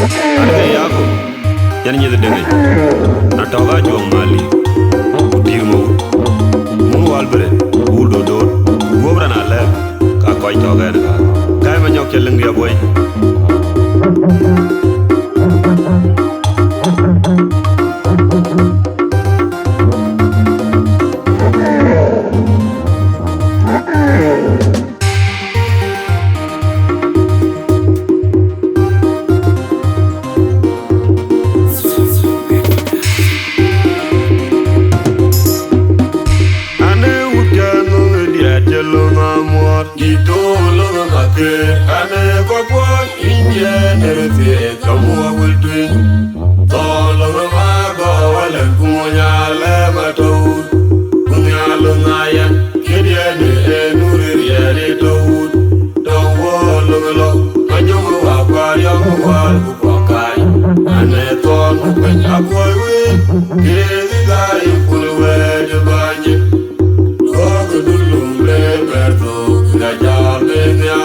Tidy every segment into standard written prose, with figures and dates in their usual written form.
Anke yako yani nyede denge na toga jong mali udirmo mu walbre uldo do gobra na le ka koy toga na kay ma ñok leng ya boy ane kokwa inye nerete kamwa wultwe tolo ma go wala kunya le mato kunya lo ngaya kediane enuri yare to to wolo lo kanyo wa kwa ya wa ku kai ane ton ku nya kwa we kedi dai kulwe de banye go dulum le berto ga ja be nya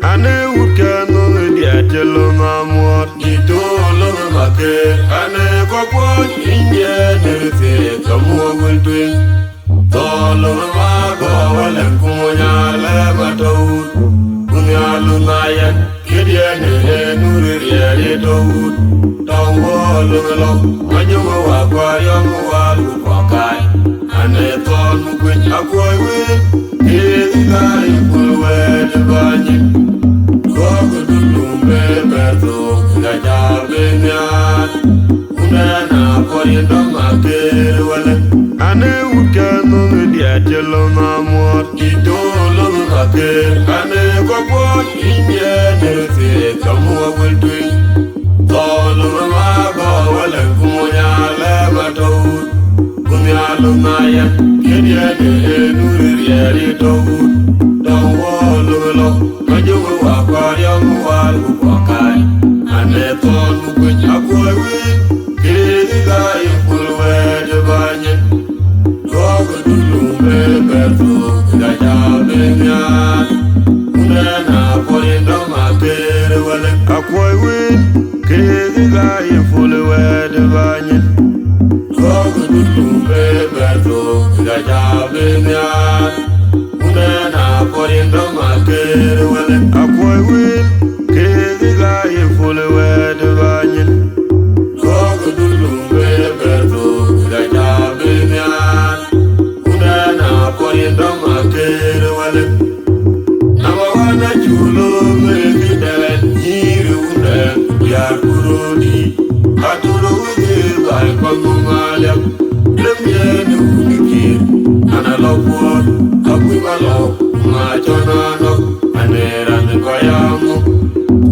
ane ukano diatelo mamor ditolo make ane kokwo inye nerete kamo wultwe tolo mago wala kunya le mato kunya lunaya kediane nuri yare to tawo lo anyo wa kwa yo wa lu kwa kai ane ton kunya kwa we kediai kulwe de banye gogo dulumbe berto gaja benya unana korindo makere wala ane ukano diatelo mamor ditolo makere ane kokwo inye nerete kamwa wultwe tolo mago wala kunya le mato kunya lumaya kediane nuri yare to lo kanyo wa kwa ya wa ku kai ane ton ku nya ku we kedi ga ifulwe de banye gogo dulumbe berto ga ja benya unana porindo makere wala akwa we kedi ga ifulwe de banye gogo dulumbe berto ga ja benya unana porindo makere wala akwa we kedi ga ifulwe de banye gogo dulumbe berto ga ja benya unana porindo makere wala nama wana chulo me gidelen nyiri unden ya kurodi aturo we ba kongo malem lemye unikir ana lopor akwi malo ma chonano aneran koyamu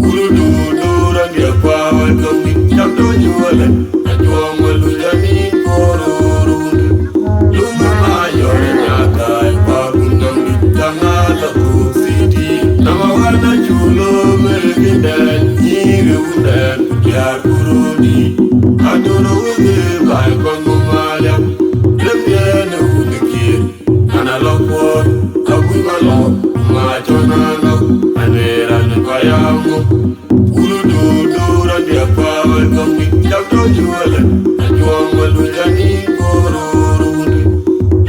uludu dura dia kwa kongi chamdo juale ajwa lu jami kororundu lungu mayor nyaka kwa kunongi tangala kusiti nama wana chulo megiden nyiri unden ya kurodi aturo we ba kongo malem lemye unikir ana lopor akwi malo ma chonano aneran koyamu uludu dura dia kwa kongi chamdo juale ajwa lu jami kororundu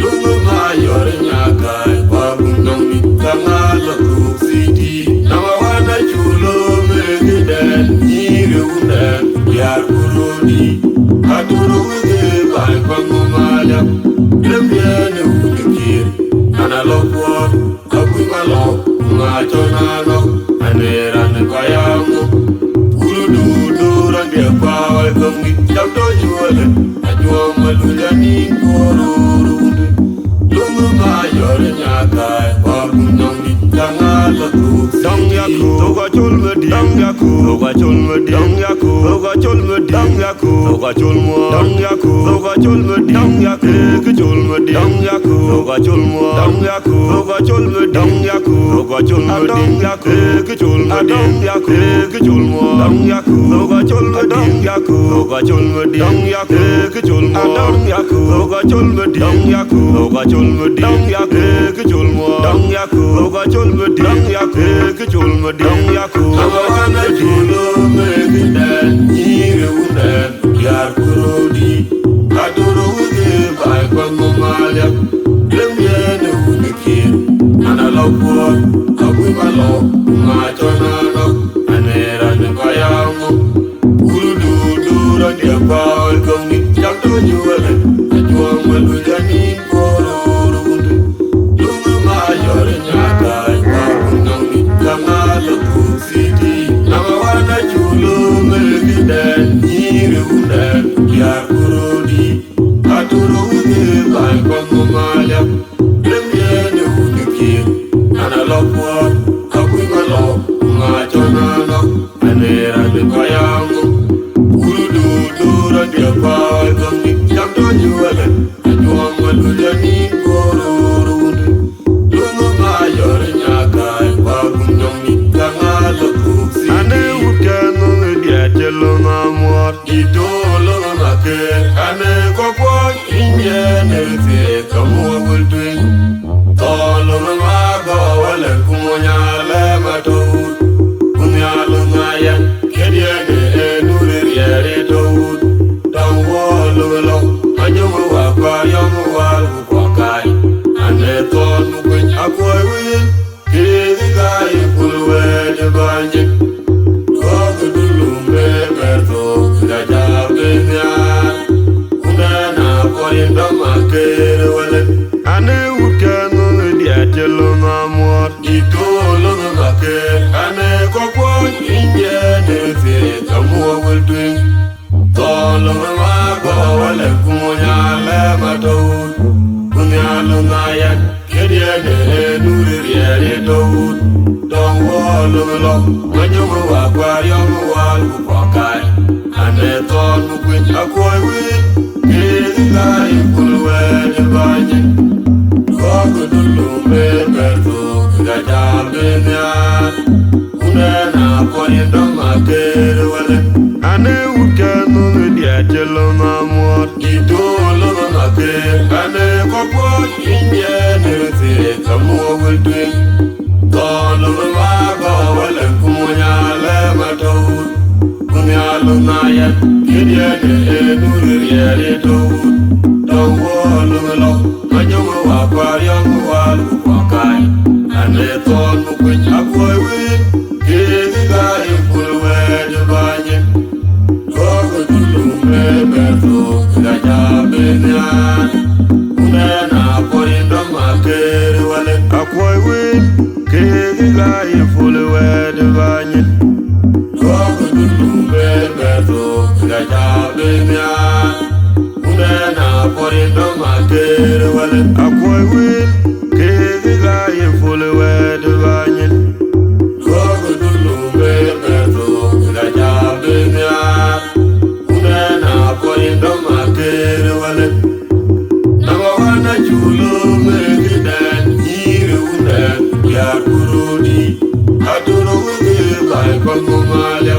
lungu mayor nyaka kwa kunongi tangala kusiti nama wana chulo megiden nyiri unden ya kurodi aturo we ba kongo malem lemye unikir ana lopor akwi malo ma chonano aneran koyamu uludu dura dia kwa kongi chamdo juale ajwa lu jami kororundu lungu mayor nyaka kwa kunongi tangala kusiti dong yaku toga chulme di dong yaku toga chulme di dong yaku toga chulme di dong yaku toga chulmo dong yaku toga chulme di dong yaku ke chulme di dong yaku toga chulmo dong yaku toga chulme di dong yaku toga chulme di dong yaku ke chulme di dong yaku ke chulmo dong yaku toga chulme di dong yaku toga chulme di dong yaku ke chulmo dong yaku toga chulme di dong yaku toga chulme di dong yaku ke chulmo dong yaku oga chul me dong yaku ke chul me dong yaku ama wana chulo me gidan nyire unden yar kurodi adoro wuge bai kwango malyak lemyene unikir ana lopor akwi malo ma chona no anera ne bayango urudu dura dia paul kongi jakto juwele ajwa malu janin kororo gundu lungu ma yore nyaka pa kunongi kamala kusiti nama wana chulo melgiden nyire unden yar kurodi aturo uge bai kwango malya lemyene unikir ana lopor akwi malo ma chona no anera ne bayango urudu dura dia paul kongi jakto juwele ajwa malu janin kororo gundu lungu ma yore nyaka pa kunongi kamala kusiti ane ukeno me dia chelo na mor idolo make ane kokwo inye nerite kamu bultwin tolo ma go wale kumonya le mato kunyalo ngaya kedie ne nure yere to dan wolo lo anyomo wa kwa yomo wa kwa kai ane ton kun akoy win kiri kai kulwe de banje ane ukeno me dia chelo na mor idolo make ane kokwo inye nerite kamu bultwin tolo ma go wale kumonya le mato kunyalo ngaya kedie ne nure yere to don wolo lo manyomo wa kwario mo wal ku kai ane ton kuin akoy wi kiri kai kulwe de banye kogo dulu me berto gaja benya unena koni do makere wale ane ukeno me dia chelo na mor idolo make ane kokwo inye nerite kamu bultwin tolo ma go wale kumonya le mato kunyalo ngaya kedie ne nure yere to don wolo lo manyomo wa kwario mo wal kwa kai ane ton kuin akoy wi kiri kai kulwe de banye kogo dulu me berto gaja benya unena korindo makere wale akoy win ke ga ye fule we de banye kogo dulu me berto gaja benya unena korindo makere wale akoy win ke ga ye fule we de banye kogo dulu me berto gaja benya unena korindo makere wale nama wana chulo me gidan nyire unden yar kurodi adoro wuge bai kwango malya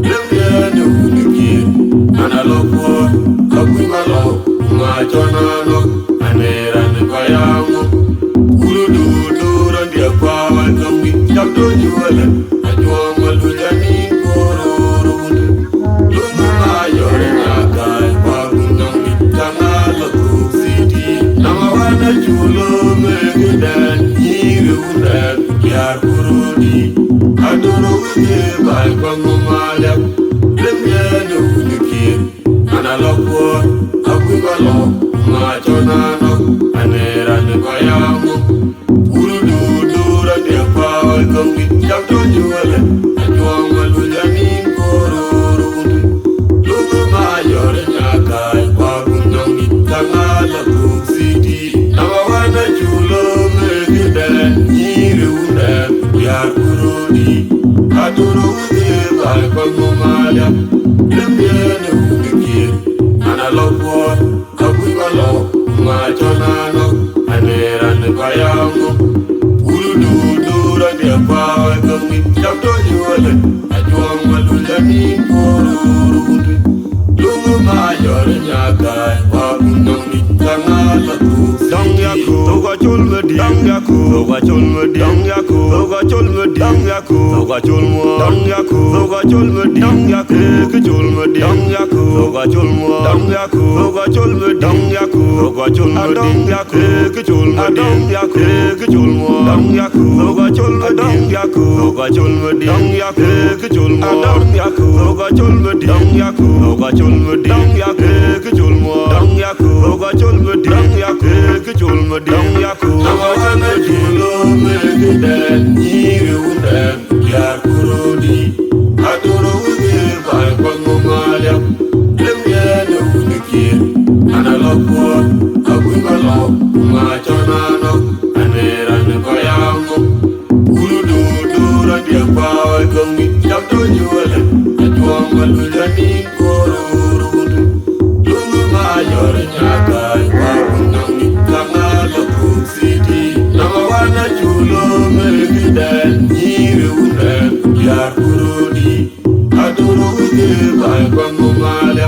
lemyene unikir ana lopor akwi malo ma chona no anera ne bayango urudu dura dia pawa kongi jakto juwele ajwa malu janin kororo gundu lungu ma yore nyaka pa kunongi kamala kusiti nama wana chulo me gidan nyire unden yar kurodi adoro wuge bai kwango malya lemyene unikir ana lopor akwi malo ma chona no anera ne bayango urudu dura dia pawa kongi jakto juwele ajwa malu janin kororo gundu lungu ma yore nyaka pa kunongi kamala kusiti nama wana chulo me gidan nyire unden yar kurodi adoro wuge bai kwango malya lemyene unikir ana lopor akwi malo ma chona no anera ne bayango urudu dura dia pawa kongi jakto juwele ajwa malu janin kororo gundu lungu ma yore nyaka pa kunongi kamala kusiti dong yaku oga chul me dong yaku oga chul me dong yaku oga chol me dong yaku oga chol mo dong yaku oga chol me dong yaku ke chol me dong yaku oga chol mo dong yaku oga chol me dong yaku oga chol me dong yaku ke chol me dong yaku ke chol mo dong yaku oga chol me dong yaku oga chol me dong yaku ke chol mo dong yaku oga chol me dong yaku oga chol me dong yaku ke chol mo dong yaku oga chol me dong yaku ke chol me dong yaku Nawana chulo me giden nyiri unden yar kurodi adoro uge bai kwango malia lemyene udikir analokwo agwimalo machonano anerane koyango uludu dura dia pawe kongi chapto juele ajuanga lujani kororud lungu mayor nyakai wabunangi kangalo kuksiti Nawana chulo megiden nyiri unden yar kurodi adoro uge bai kwango malia